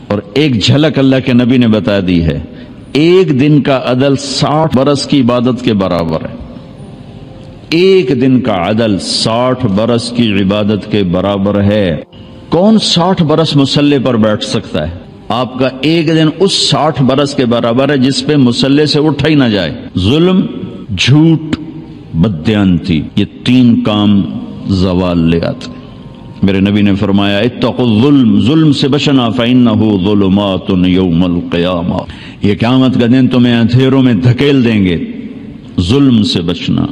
اور ایک جھلک اللہ کے نبی نے بتا دی ہے، ایک دن کا عدل 60 برس کی عبادت کے برابر ہے۔ ایک دن کا عدل 60 برس کی عبادت کے برابر ہے۔ کون 60 برس مصلی پر بیٹھ سکتا ہے؟ آپ کا ایک دن اس 60 برس کے برابر ہے جس پہ مصلی سے اٹھا ہی نہ جائے۔ ظلم، جھوٹ، بددیانتی، یہ 3 کام زوال لے آتے۔ میرے نبی نے فرمایا اتقوا الظلم، ظلم سے بچنا، فإنہ ظلمات یوم القیامہ، یہ قیامت کا دن تمہیں اندھیروں میں دھکیل دیں گے۔ ظلم سے بچنا۔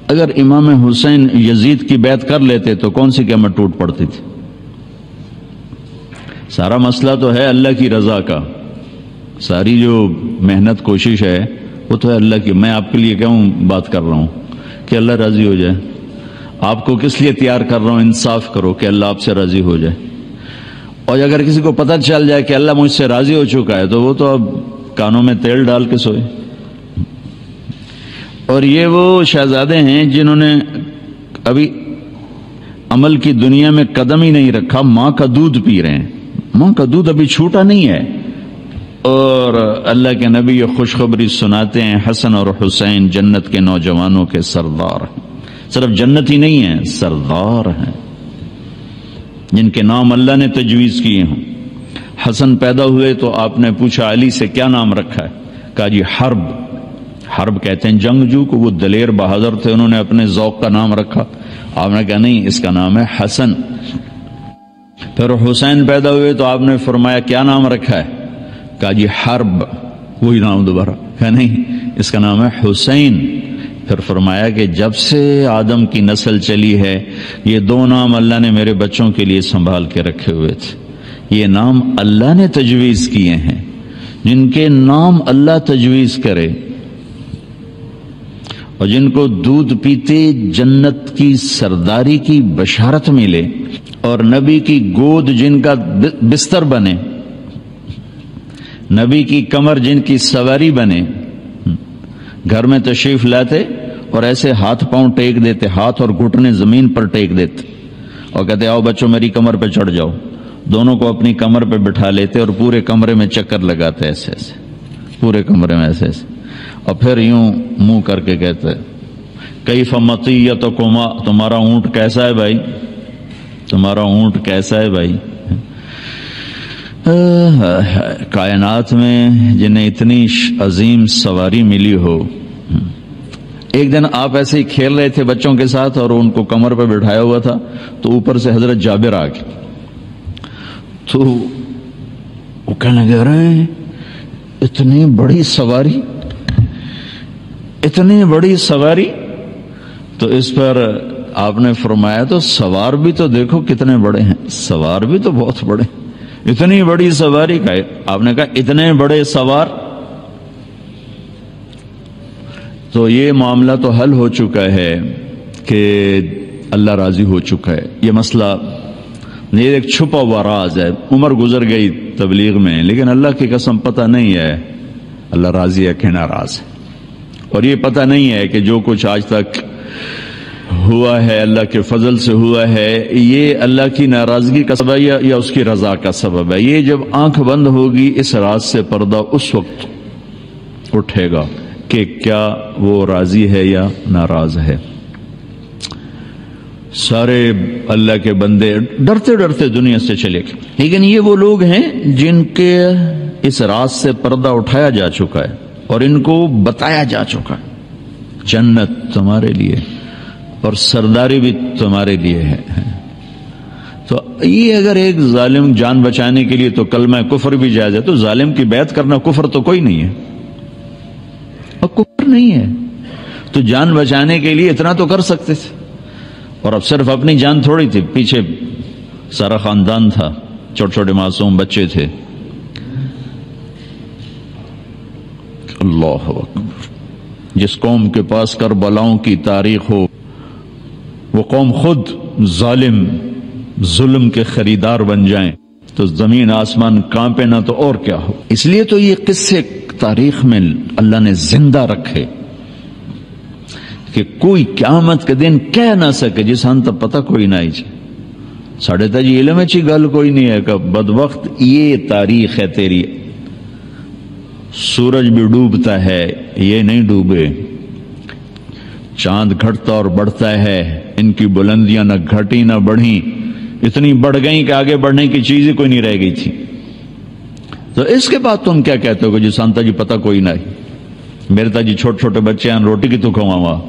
اگر امام حسین یزید کی بیعت کر لیتے تو کون سی قیامت ٹوٹ پڑتی تھی؟ سارا مسئلہ تو ہے اللہ کی رضا کا، ساری جو محنت کوشش ہے وہ تو ہے اللہ کی۔ میں آپ کے لیے کیوں بات کر رہا ہوں کہ اللہ راضی ہو جائے؟ آپ کو کس لیے تیار کر رہا ہوں؟ انصاف کرو کہ اللہ آپ سے راضی ہو جائے۔ اور اگر کسی کو پتہ چل جائے کہ اللہ مجھ سے راضی ہو چکا ہے تو وہ تو اب کانوں میں تیل ڈال کے سوئے۔ اور یہ وہ شہزادے ہیں جنہوں نے ابھی عمل کی دنیا میں قدم ہی نہیں رکھا، ماں کا دودھ پی رہے ہیں، ماں کا دودھ ابھی چھوٹا نہیں ہے، اور اللہ کے نبی یہ خوشخبری سناتے ہیں حسن اور حسین جنت کے نوجوانوں کے سردار ہیں۔ صرف جنت ہی نہیں ہیں، سردار ہیں جن کے نام اللہ نے تجویز کیے ہوں۔ حسن پیدا ہوئے تو آپ نے پوچھا علی سے کیا نام رکھا ہے؟ کہا جی حرب۔ حرب کہتے ہیں جنگجو کو، وہ دلیر بہادر تھے، انہوں نے اپنے ذوق کا نام رکھا۔ آپ نے کہا نہیں، اس کا نام ہے حسن۔ پھر حسین پیدا ہوئے تو آپ نے فرمایا کیا نام رکھا ہے؟ کہا جی حرب، وہی نام دوبارہ۔ کہا نہیں، اس کا نام ہے حسین۔ پھر فرمایا کہ جب سے آدم کی نسل چلی ہے یہ 2 نام اللہ نے میرے بچوں کے لیے سنبھال کے رکھے ہوئے تھے، یہ نام اللہ نے تجویز کیے ہیں۔ جن کے نام اللہ تجویز کرے اور جن کو دودھ پیتے جنت کی سرداری کی بشارت ملے، اور نبی کی گود جن کا بستر بنے، نبی کی کمر جن کی سواری بنے، گھر میں تشریف لاتے اور ایسے ہاتھ پاؤں ٹیک دیتے، ہاتھ اور گھٹنے زمین پر ٹیک دیتے اور کہتے آؤ بچوں میری کمر پہ چڑھ جاؤ، دونوں کو اپنی کمر پہ بٹھا لیتے اور پورے کمرے میں چکر لگاتے ایسے ایسے، پورے کمرے میں ایسے ایسے، اور پھر یوں منہ کر کے کہتے کیف مطیتکما، تمہارا اونٹ کیسا ہے بھائی، تمہارا اونٹ کیسا ہے بھائی۔ کائنات میں جنہیں اتنی عظیم سواری ملی ہو، ایک دن آپ ایسے ہی کھیل رہے تھے بچوں کے ساتھ اور ان کو کمر پہ بٹھایا ہوا تھا تو اوپر سے حضرت جابر آ گئے، تو وہ کہنے لگے رہے اتنی بڑی سواری، اتنی بڑی سواری، تو اس پر آپ نے فرمایا تو سوار بھی تو دیکھو کتنے بڑے ہیں، سوار بھی تو بہت بڑے، اتنی بڑی سواری کا۔ آپ نے کہا اتنے بڑے سوار، تو یہ معاملہ تو حل ہو چکا ہے کہ اللہ راضی ہو چکا ہے۔ یہ مسئلہ یہ ایک چھپا ہوا راز ہے، عمر گزر گئی تبلیغ میں، لیکن اللہ کی قسم پتہ نہیں ہے اللہ راضی ہے کہ ناراض ہے، اور یہ پتہ نہیں ہے کہ جو کچھ آج تک ہوا ہے اللہ کے فضل سے ہوا ہے یہ اللہ کی ناراضگی کا سبب ہے یا اس کی رضا کا سبب ہے۔ یہ جب آنکھ بند ہوگی اس راز سے پردہ اس وقت اٹھے گا کہ کیا وہ راضی ہے یا ناراض ہے۔ سارے اللہ کے بندے ڈرتے ڈرتے دنیا سے چلے گئے، لیکن یہ وہ لوگ ہیں جن کے اس راز سے پردہ اٹھایا جا چکا ہے اور ان کو بتایا جا چکا ہے جنت تمہارے لیے اور سرداری بھی تمہارے لیے ہے۔ تو یہ اگر ایک ظالم جان بچانے کے لیے تو کلمہ کفر بھی جائز ہے، تو ظالم کی بیعت کرنا کفر تو کوئی نہیں ہے، اور کفر نہیں ہے تو جان بچانے کے لیے اتنا تو کر سکتے تھے، اور اب صرف اپنی جان تھوڑی تھی، پیچھے سارا خاندان تھا، چھوٹے چھوٹے معصوم بچے تھے۔ اللہ اکبر، جس قوم کے پاس کربلاؤں کی تاریخ ہو وہ قوم خود ظلم کے خریدار بن جائیں تو زمین آسمان کانپے نہ تو اور کیا ہو۔ اس لیے تو یہ قصے تاریخ میں اللہ نے زندہ رکھے کہ کوئی قیامت کے دن کہہ نہ سکے جس ہن تک پتہ کوئی نہ ہی ساڑھے تا جی علم اچھی گل کوئی نہیں ہے کہ بدبخت یہ تاریخ ہے تیری. سورج بھی ڈوبتا ہے یہ نہیں ڈوبے, چاند گھٹتا اور بڑھتا ہے, ان کی بلندیاں نہ گھٹی نہ بڑھی, اتنی بڑھ گئیں کہ آگے بڑھنے کی چیز ہی کوئی نہیں رہ گئی تھی. تو اس کے بعد تم کیا کہتے ہو کہ جی سانتا جی پتہ کوئی نہیں, میرے تا جی چھوٹے چھوٹے بچے ہیں روٹی کی تو کھواؤں.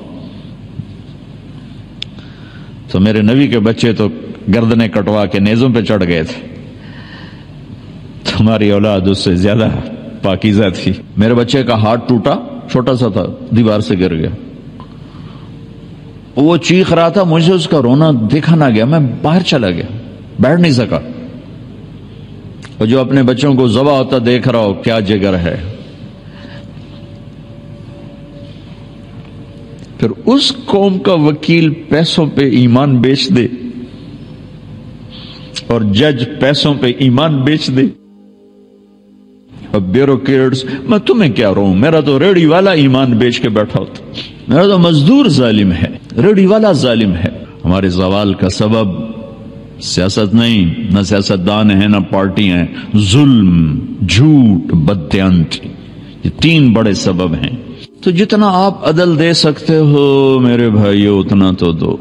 تو میرے نبی کے بچے تو گردنیں کٹوا کے نیزوں پہ چڑھ گئے تھے, تمہاری اولاد اس سے زیادہ پاکیزہ تھی. میرے بچے کا ہاتھ ٹوٹا, چھوٹا سا تھا, دیوار سے گر گیا. وہ چیخ رہا تھا, مجھے اس کا رونا دیکھا نہ گیا, میں باہر چلا گیا, بیٹھ نہیں سکا. اور جو اپنے بچوں کو ذبح ہوتا دیکھ رہا ہو, کیا جگر ہے. پھر اس قوم کا وکیل پیسوں پہ ایمان بیچ دے اور جج پیسوں پہ ایمان بیچ دے. اب بیوروکریٹس, میں تمہیں کیا رہوں, میرا تو ریڑھی والا ایمان بیچ کے بیٹھا ہوتا, میرا تو مزدور ظالم ہے, ریڑھی والا ظالم ہے. ہمارے زوال کا سبب سیاست نہیں, نہ سیاستدان ہیں نہ پارٹی ہیں, ظلم, جھوٹ, بددیانتی, یہ تین بڑے سبب ہیں. تو جتنا آپ عدل دے سکتے ہو میرے بھائیو اتنا تو دو,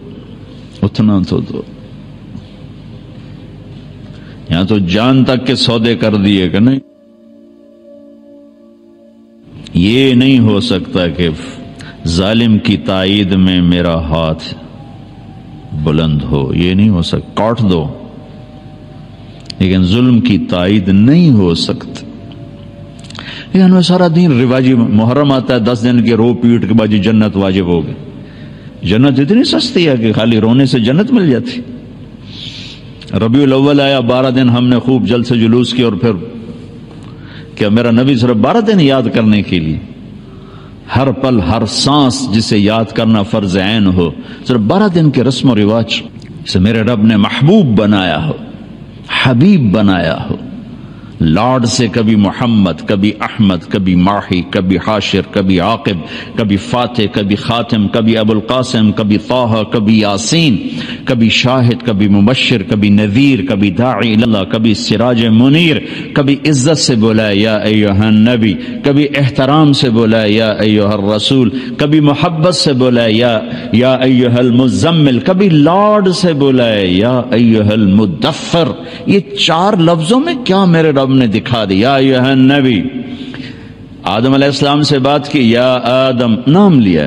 اتنا تو دو. یہاں تو جان تک کے سودے کر دیے کہ نہیں. یہ نہیں ہو سکتا کہ ظالم کی تائید میں میرا ہاتھ بلند ہو, یہ نہیں ہو سکتا. کاٹ دو لیکن ظلم کی تائید نہیں ہو سکتا. ہمیں سارا دن رواجی, محرم آتا ہے 10 دن کے رو پیٹ کے بعد جنت واجب ہو گئی. جنت اتنی سستی ہے کہ خالی رونے سے جنت مل جاتی. ربیع الاول آیا, 12 دن ہم نے خوب جلد سے جلوس کی, اور پھر کیا میرا نبی صرف 12 دن یاد کرنے کے لیے, ہر پل ہر سانس جسے یاد کرنا فرض عین ہو, صرف 12 دن کے رسم و رواج سے میرے رب نے محبوب بنایا ہو, حبیب بنایا ہو. لاڈ سے کبھی محمد, کبھی احمد, کبھی ماہی, کبھی حاشر, کبھی عاقب, کبھی فاتح, کبھی خاتم, کبھی ابو القاسم, کبھی طہ, کبھی یاسین, کبھی شاہد, کبھی مبشر, کبھی نذیر, کبھی داعی اللہ, کبھی سراج منیر, کبھی عزت سے بولا یا ایھا النبی, کبھی احترام سے بولا یا ایھا الرسول, کبھی محبت سے بولا یا ایھا المزمل, کبھی لاڈ سے بولا یا ایھا المدثر. یہ 4 لفظوں میں کیا میرے رب نے دکھا دیا. یا النبی, آدم علیہ السلام سے بات کی, یا آدم نام لیا.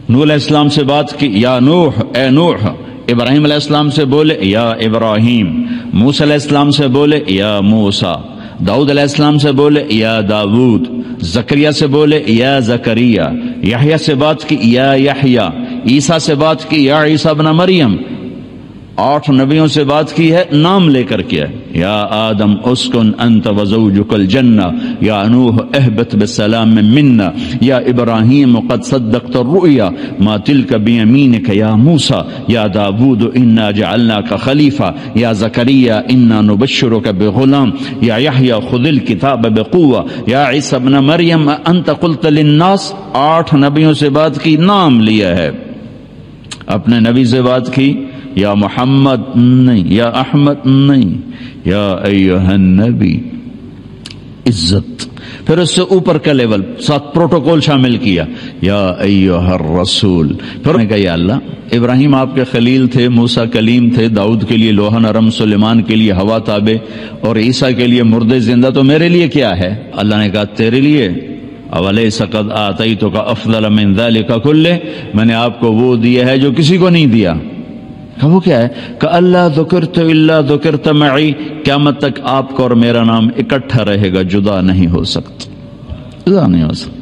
نوح علیہ السلام سے بات کی, یا نوح, اے نوح. ابراہیم علیہ السلام سے بولے یا ابراہیم. موسیٰ علیہ السلام سے بولے یا موسیٰ. داؤد علیہ السلام سے بولے یا داود. زکریا سے بولے یا زکریا. یحییٰ سے بات کی یا یحییٰ. عیسیٰ سے بات کی یا عیسیٰ ابن مریم. 8 نبیوں سے بات کی ہے, نام لے کر کیا, یا آدم اسکن انت وزوجک الجنہ, یا نوح اہبط بسلام منا, یا ابراہیم قد صدقت الرؤیا ما تلک بیمینک یا موسیٰ, یا داود انا جعلناک خلیفہ, یا زکریا انا نبشرک بغلام, یا یحییٰ خذ الکتاب بقوہ, یا عیسیٰ ابن مریم انت قلت للناس. 8 نبیوں سے بات کی, نام لیا ہے. اپنے نبی سے بات کی, یا محمد نہیں, یا احمد نہیں, یا ایھا النبی, عزت. پھر اس سے اوپر کا لیول, 7 پروٹوکول شامل کیا, یا ایھا الرسول. پھر نے کہا یا اللہ, ابراہیم آپ کے خلیل تھے, موسیٰ کلیم تھے, داؤد کے لیے لوح نرم, سلیمان کے لیے ہوا تابع, اور عیسیٰ کے لیے مردے زندہ, تو میرے لیے کیا ہے؟ اللہ نے کہا تیرے لیے اولیس قد آتیتک افضل من ذلک کلہ, میں نے آپ کو وہ دیا ہے جو کسی کو نہیں دیا. وہ کیا ہے؟ کہ اللہ ذکرت الا ذکرت معی, قیامت تک آپ کا اور میرا نام اکٹھا رہے گا, جدا نہیں ہو سکتا, جدا نہیں ہو سکتا.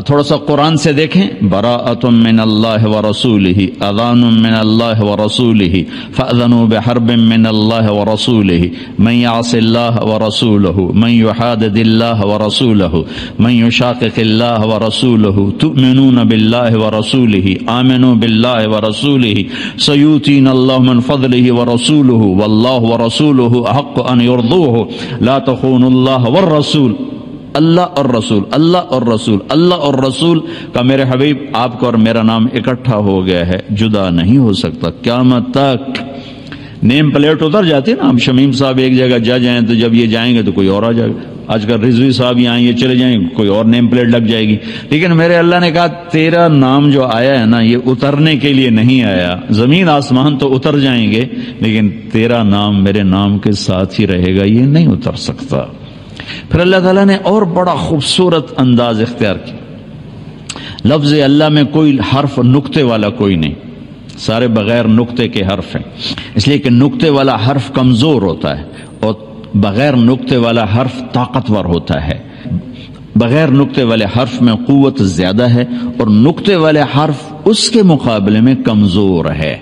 تھوڑا سا قرآن سے دیکھیں, براءۃ من اللہ ورسولہ, اذان من اللہ ورسولہ, فاذنوا بحرب من اللہ ورسولہ, من یعص اللہ ورسولہ, من یحادد اللہ ورسولہ, من یشاقق اللہ ورسولہ, تؤمنون باللہ ورسولہ, آمنوا باللہ ورسولہ, سیؤتینا اللہ من فضلہ ورسولہ, واللہ ورسولہ احق ان یرضوہ, لا تخونوا اللہ والرسول. اللہ اور رسول، اللہ اور رسول، اللہ اور رسول کا میرے حبیب آپ کا اور میرا نام اکٹھا ہو گیا ہے، جدا نہیں ہو سکتا قیامت تک۔ نیم پلیٹ اتر جاتی ہے نا، اب شمیم صاحب ایک جگہ جا جائیں تو جب یہ جائیں گے تو کوئی اور آ جائے گا، آج کل رضوی صاحب یہاں یہ چلے جائیں کوئی اور نیم پلیٹ لگ جائے گی، لیکن میرے اللہ نے کہا تیرا نام جو آیا ہے نا یہ اترنے کے لیے نہیں آیا، زمین آسمان تو اتر جائیں گے لیکن تیرا نام میرے نام کے ساتھ ہی رہے گا، یہ نہیں اتر سکتا۔ پھر اللہ تعالیٰ نے اور بڑا خوبصورت انداز اختیار کیا، لفظ اللہ میں کوئی حرف نقطے والا کوئی نہیں، سارے بغیر نقطے کے حرف ہیں، اس لیے کہ نقطے والا حرف کمزور ہوتا ہے اور بغیر نقطے والا حرف طاقتور ہوتا ہے، بغیر نقطے والے حرف میں قوت زیادہ ہے اور نقطے والے حرف اس کے مقابلے میں کمزور ہے۔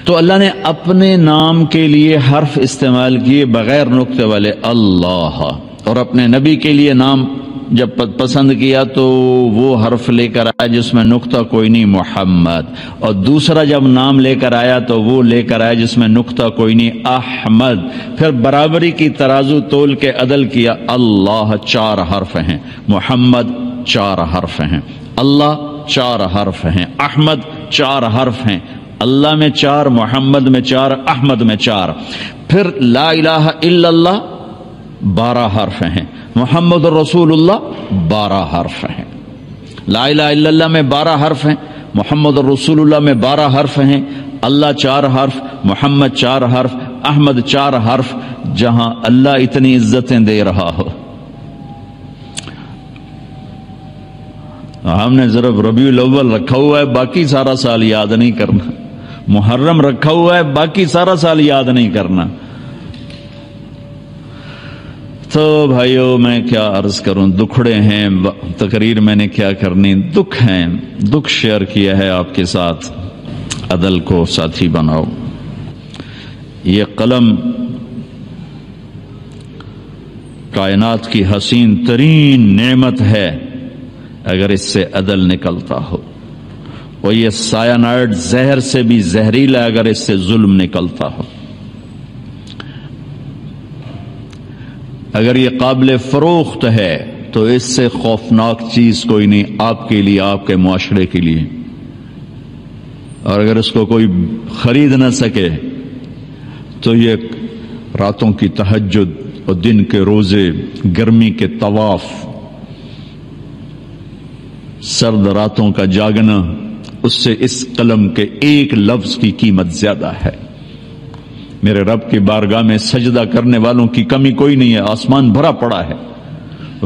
تو اللہ نے اپنے نام کے لیے حرف استعمال کیے بغیر نقطے والے اللہ، اور اپنے نبی کے لیے نام جب پسند کیا تو وہ حرف لے کر آیا جس میں نقطہ کوئی نہیں، محمد، اور دوسرا جب نام لے کر آیا تو وہ لے کر آیا جس میں نقطہ کوئی نہیں، احمد۔ پھر برابری کی ترازو تول کے عدل کیا، اللہ 4 حرف ہیں، محمد 4 حرف ہیں، اللہ 4 حرف ہیں، احمد 4 حرف ہیں، اللہ میں 4، محمد میں 4، احمد میں 4۔ پھر لا الہ الا اللہ 12 حرف ہیں، محمد رسول اللہ 12 حرف ہیں، لا الہ الا اللہ میں 12 حرف ہیں، محمد رسول اللہ میں 12 حرف ہیں، اللہ 4 حرف، محمد 4 حرف، احمد 4 حرف۔ جہاں اللہ اتنی عزتیں دے رہا ہو، ہم نے صرف ربیع الاول رکھا ہوا ہے، باقی سارا سال یاد نہیں کرنا، محرم رکھا ہوا ہے، باقی سارا سال یاد نہیں کرنا۔ تو بھائیو میں کیا عرض کروں، دکھڑے ہیں، تقریر میں نے کیا کرنی، دکھ ہیں، دکھ شیئر کیا ہے آپ کے ساتھ۔ عدل کو ساتھی بناؤ، یہ قلم کائنات کی حسین ترین نعمت ہے اگر اس سے عدل نکلتا ہو، اور یہ سائنائڈ زہر سے بھی زہریلا اگر اس سے ظلم نکلتا ہو۔ اگر یہ قابل فروخت ہے تو اس سے خوفناک چیز کوئی نہیں آپ کے لیے، آپ کے معاشرے کے لیے، اور اگر اس کو کوئی خرید نہ سکے تو یہ راتوں کی تہجد اور دن کے روزے، گرمی کے طواف، سرد راتوں کا جاگنا، اس سے اس قلم کے ایک لفظ کی قیمت زیادہ ہے۔ میرے رب کی بارگاہ میں سجدہ کرنے والوں کی کمی کوئی نہیں ہے، آسمان بھرا پڑا ہے،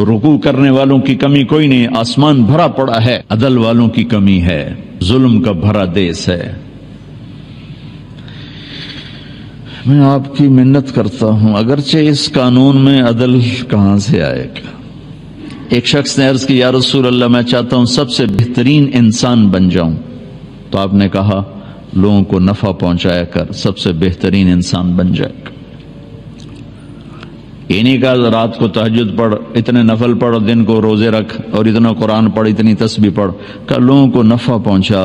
رکوع کرنے والوں کی کمی کوئی نہیں ہے، آسمان بھرا پڑا ہے، عدل والوں کی کمی ہے، ظلم کا بھرا دیس ہے۔ میں آپ کی منت کرتا ہوں، اگرچہ اس قانون میں عدل کہاں سے آئے گا؟ ایک شخص نے عرض کی، یا رسول اللہ میں چاہتا ہوں سب سے بہترین انسان بن جاؤں، تو آپ نے کہا لوگوں کو نفع پہنچایا کر، سب سے بہترین انسان بن جائے گا۔ انہی کا رات کو تہجد پڑھ، اتنے نفل پڑھ، دن کو روزے رکھ، اور اتنا قرآن پڑھ، اتنی تسبیح پڑھ، کہ لوگوں کو نفع پہنچا،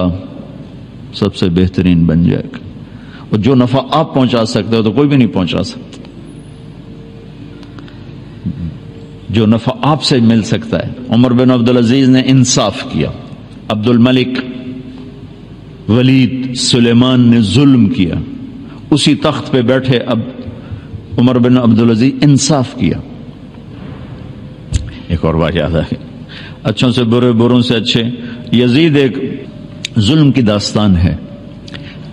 سب سے بہترین بن جائے گا۔ اور جو نفع آپ پہنچا سکتے ہو تو کوئی بھی نہیں پہنچا سکتا، جو نفع آپ سے مل سکتا ہے۔ عمر بن عبدالعزیز نے انصاف کیا، عبد الملک، ولید، سلیمان نے ظلم کیا، اسی تخت پہ بیٹھے اب عمر بن عبدالعزیز انصاف کیا۔ ایک اور بات یاد ہے، اچھوں سے برے، بروں سے اچھے۔ یزید ایک ظلم کی داستان ہے،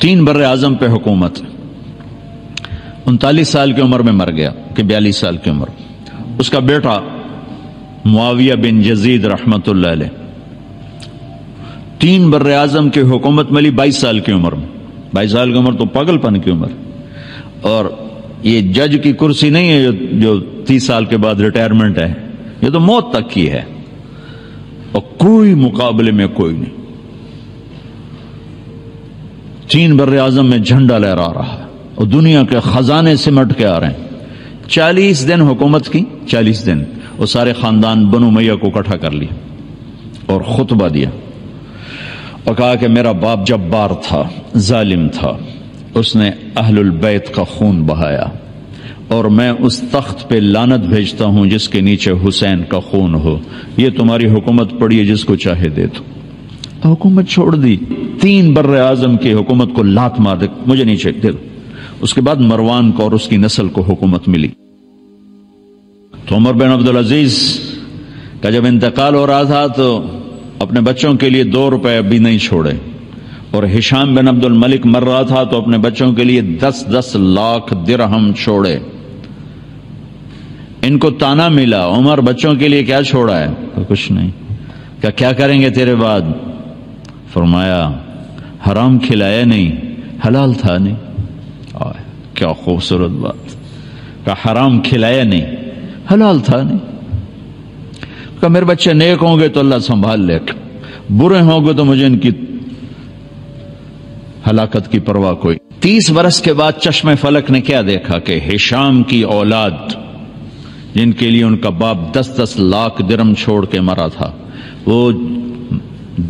3 بر اعظم پہ حکومت، 39 سال کی عمر میں مر گیا کہ 42 سال کی عمر۔ اس کا بیٹا معاویہ بن یزید رحمت اللہ علیہ 3 بر اعظم کی حکومت ملی 22 سال کی عمر میں۔ 22 سال کی عمر تو پاگل پن کی عمر، اور یہ جج کی کرسی نہیں ہے جو 30 سال کے بعد ریٹائرمنٹ ہے، یہ تو موت تک کی ہے، اور کوئی مقابلے میں کوئی نہیں۔ 3 بر اعظم میں جھنڈا لہرا رہا ہے اور دنیا کے خزانے سمٹ کے آ رہے ہیں۔ 40 دن حکومت کی، 40 دن، اور سارے خاندان بنو امیہ کو اکٹھا کر لیا اور خطبہ دیا اور کہا کہ میرا باپ جبار تھا، ظالم تھا، اس نے اہل البیت کا خون بہایا، اور میں اس تخت پہ لعنت بھیجتا ہوں جس کے نیچے حسین کا خون ہو. یہ تمہاری حکومت پڑی ہے، جس کو چاہے دے دو. حکومت چھوڑ دی، 3 بر اعظم کی حکومت کو لات مار دے، مجھے نیچے دے دو. اس کے بعد مروان کو اور اس کی نسل کو حکومت ملی. تو عمر بن عبدالعزیز کا جب انتقال ہو رہا تھا تو اپنے بچوں کے لیے 2 روپے بھی نہیں چھوڑے، اور ہشام بن عبد الملک مر رہا تھا تو اپنے بچوں کے لیے 10 لاکھ درہم چھوڑے. ان کو تانا ملا، عمر بچوں کے لیے کیا چھوڑا ہے؟ کچھ نہیں. کیا کریں گے تیرے بعد؟ فرمایا حرام کھلایا نہیں، حلال تھا نہیں. کیا خوبصورت بات. کہا حرام کھلایا نہیں، حلال تھا نہیں. کہا میرے بچے نیک ہوں گے تو اللہ سنبھال لے گا، برے ہوں گے تو مجھے ان کی ہلاکت کی پرواہ کوئی. 30 برس کے بعد چشم فلک نے کیا دیکھا کہ ہشام کی اولاد جن کے لیے ان کا باپ 10 لاکھ درہم چھوڑ کے مرا تھا، وہ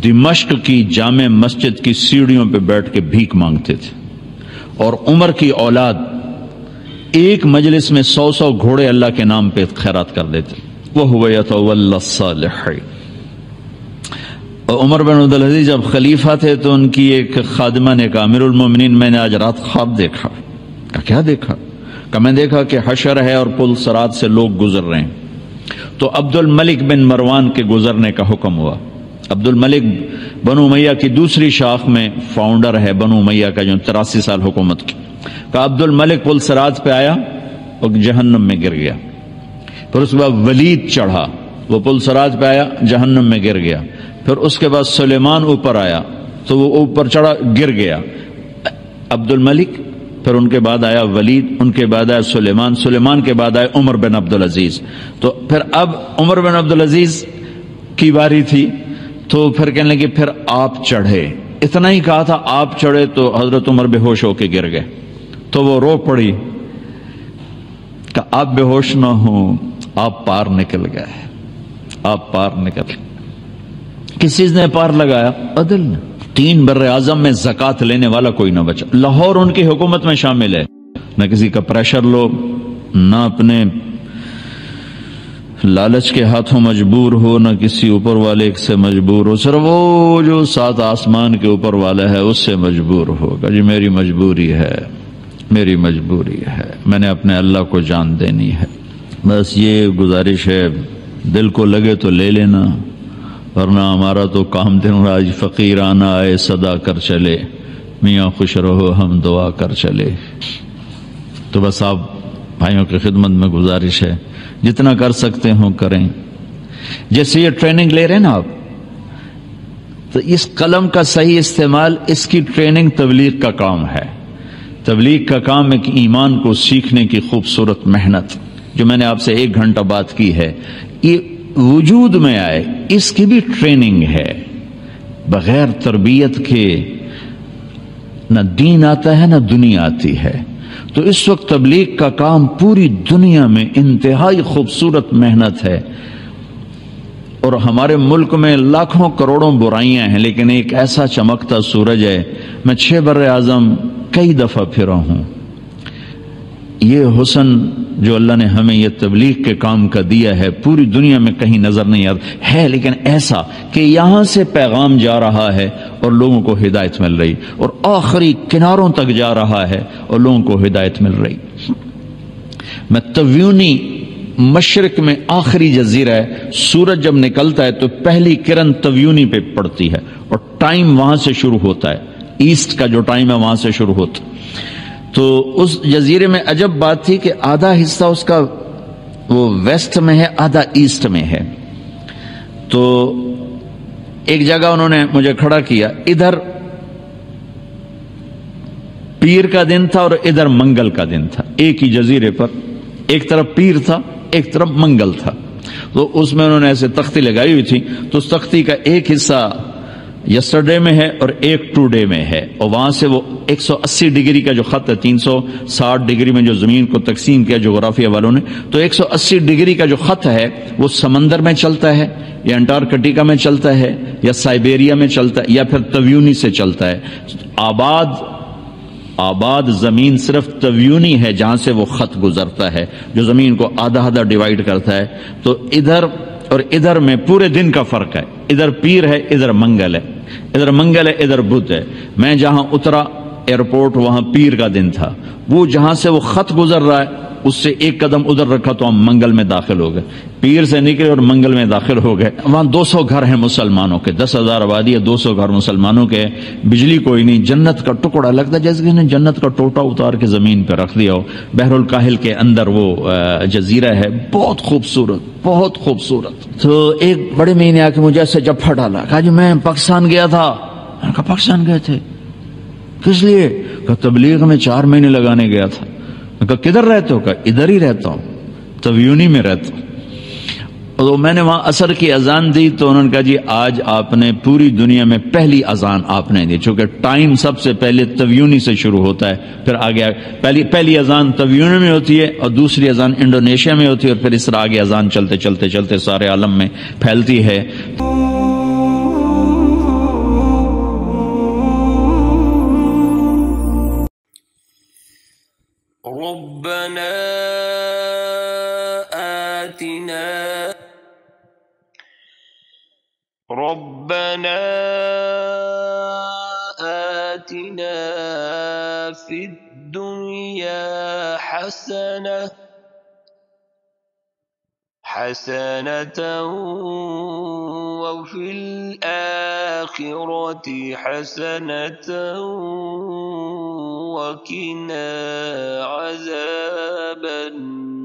دمشق کی جامع مسجد کی سیڑھیوں پہ بیٹھ کے بھیک مانگتے تھے. اور عمر کی اولاد ایک مجلس میں 100 گھوڑے اللہ کے نام پہ خیرات کر دیتے. وَهُوَ يَتَوَلَّى الصَّالِحِينَ. عمر بن عبدالعزیز جب خلیفہ تھے تو ان کی ایک خادمہ نے کہا امیر المومنین میں نے آج رات خواب دیکھا. کیا دیکھا؟ کہ میں دیکھا کہ حشر ہے اور پل صراط سے لوگ گزر رہے ہیں. تو عبد الملک بن مروان کے گزرنے کا حکم ہوا. عبد الملک بنو امیہ کی دوسری شاخ میں فاؤنڈر ہے بنو امیہ کا، جو 83 سال حکومت کی. کہ عبد الملک پل صراط پہ آیا اور جہنم میں گر گیا. پھر اس کے بعد ولید چڑھا، وہ پل صراط پہ آیا، جہنم میں گر گیا. پھر اس کے بعد سلیمان اوپر آیا تو وہ اوپر چڑھا، گر گیا. عبد الملک، پھر ان کے بعد آیا ولید، ان کے بعد آیا سلیمان، سلیمان کے بعد آیا عمر بن عبدالعزیز. تو پھر اب عمر بن عبدالعزیز کی باری تھی تو پھر کہنے لگے پھر آپ چڑھے. اتنا ہی کہا تھا آپ چڑھے تو حضرت عمر بے ہوش ہو کے گر گئے. تو وہ رو پڑی کہ آپ بے ہوش نہ ہوں، آپ پار نکل گئے، آپ پار نکل گئے. کس چیز نے پار لگایا؟ عدل نے. 3 بر اعظم میں زکوٰۃ لینے والا کوئی نہ بچا. لاہور ان کی حکومت میں شامل ہے. نہ کسی کا پریشر لو، نہ اپنے لالچ کے ہاتھوں مجبور ہو، نہ کسی اوپر والے سے مجبور ہو. صرف وہ جو 7 آسمان کے اوپر والا ہے اس سے مجبور ہوگا. جی میری مجبوری ہے، میری مجبوری ہے، میں نے اپنے اللہ کو جان دینی ہے. بس یہ گزارش ہے، دل کو لگے تو لے لینا، ورنہ ہمارا تو کام دن راج فقیرانہ آئے صدا کر چلے، میاں خوش رہو ہم دعا کر چلے. تو بس آپ بھائیوں کی خدمت میں گزارش ہے، جتنا کر سکتے ہوں کریں. جیسے یہ ٹریننگ لے رہے ہیں نا آپ، تو اس قلم کا صحیح استعمال، اس کی ٹریننگ تبلیغ کا کام ہے. تبلیغ کا کام ایک ایمان کو سیکھنے کی خوبصورت محنت، جو میں نے آپ سے 1 گھنٹہ بات کی ہے، یہ وجود میں آئے، اس کی بھی ٹریننگ ہے. بغیر تربیت کے نہ دین آتا ہے نہ دنیا آتی ہے. تو اس وقت تبلیغ کا کام پوری دنیا میں انتہائی خوبصورت محنت ہے. اور ہمارے ملک میں لاکھوں کروڑوں برائیاں ہیں، لیکن ایک ایسا چمکتا سورج ہے. میں 6 بر اعظم کئی دفعہ پھرا ہوں. یہ حسن جو اللہ نے ہمیں یہ تبلیغ کے کام کا دیا ہے پوری دنیا میں کہیں نظر نہیں آتا ہے، لیکن ایسا کہ یہاں سے پیغام جا رہا ہے اور لوگوں کو ہدایت مل رہی، اور آخری کناروں تک جا رہا ہے اور لوگوں کو ہدایت مل رہی. میں تیونی مشرق میں آخری جزیرہ ہے، سورج جب نکلتا ہے تو پہلی کرن تیونی پہ پڑتی ہے اور ٹائم وہاں سے شروع ہوتا ہے، ایسٹ کا جو ٹائم ہے وہاں سے شروع ہوتا ہے. تو اس جزیرے میں عجب بات تھی کہ آدھا حصہ اس کا وہ ویسٹ میں ہے، آدھا ایسٹ میں ہے. تو ایک جگہ انہوں نے مجھے کھڑا کیا، ادھر پیر کا دن تھا اور ادھر منگل کا دن تھا. ایک ہی جزیرے پر ایک طرف پیر تھا، ایک طرف منگل تھا. تو اس میں انہوں نے ایسے تختی لگائی ہوئی تھی، تو اس تختی کا ایک حصہ یسٹرڈے میں ہے اور ایک ٹوڈے میں ہے. اور وہاں سے وہ 180 ڈگری کا جو خط ہے، 360 ڈگری میں جو زمین کو تقسیم کیا جغرافیہ والوں نے، تو 180 ڈگری کا جو خط ہے وہ سمندر میں چلتا ہے یا انٹارکٹیکا میں چلتا ہے یا سائبیریا میں چلتا ہے یا پھر تیونی سے چلتا ہے. آباد آباد زمین صرف تویونی ہے جہاں سے وہ خط گزرتا ہے جو زمین کو آدھا آدھا ڈیوائیڈ کرتا ہے. تو ادھر اور ادھر میں پورے دن کا فرق ہے. ادھر پیر ہے, ادھر منگل ہے. ادھر منگل ہے, ادھر بدھ ہے. میں جہاں اترا ایئرپورٹ وہاں پیر کا دن تھا. وہ جہاں سے وہ خط گزر رہا ہے اس سے ایک قدم ادھر رکھا تو ہم منگل میں داخل ہو گئے. پیر سے نکلے اور منگل میں داخل ہو گئے. وہاں 200 گھر ہیں مسلمانوں کے, 10,000 آبادی ہے, 200 گھر مسلمانوں کے. بجلی کوئی نہیں, جنت کا ٹکڑا لگتا ہے جیسے کہ انہیں جنت کا ٹوٹا اتار کے زمین پہ رکھ دیا ہو. بحر الکاہل کے اندر وہ جزیرہ ہے, بہت خوبصورت, بہت خوبصورت. تو ایک بڑے مہینے آ کے مجھے ایسے جپھا ڈالا, کہا جی میں پاکستان گیا تھا. میں نے کہا پاکستان گئے تھے, کس لیے؟ کہا تبلیغ میں 4 مہینے لگانے گیا تھا. میں کہا کدھر رہتے ہو؟ کہا ادھر ہی رہتا ہوں, تویونی میں رہتا ہوں. تو میں نے وہاں عصر کی اذان دی تو انہوں نے کہا جی آج آپ نے پوری دنیا میں پہلی اذان آپ نے دی, چونکہ ٹائم سب سے پہلے تویونی سے شروع ہوتا ہے, پھر آگے پہلی اذان تویونی میں ہوتی ہے اور دوسری اذان انڈونیشیا میں ہوتی ہے, اور پھر اس طرح آگے اذان چلتے چلتے چلتے سارے عالم میں پھیلتی ہے. ربنا آتنا في الدنيا حسنة وفي الآخرة حسنة وقنا عذاب النار.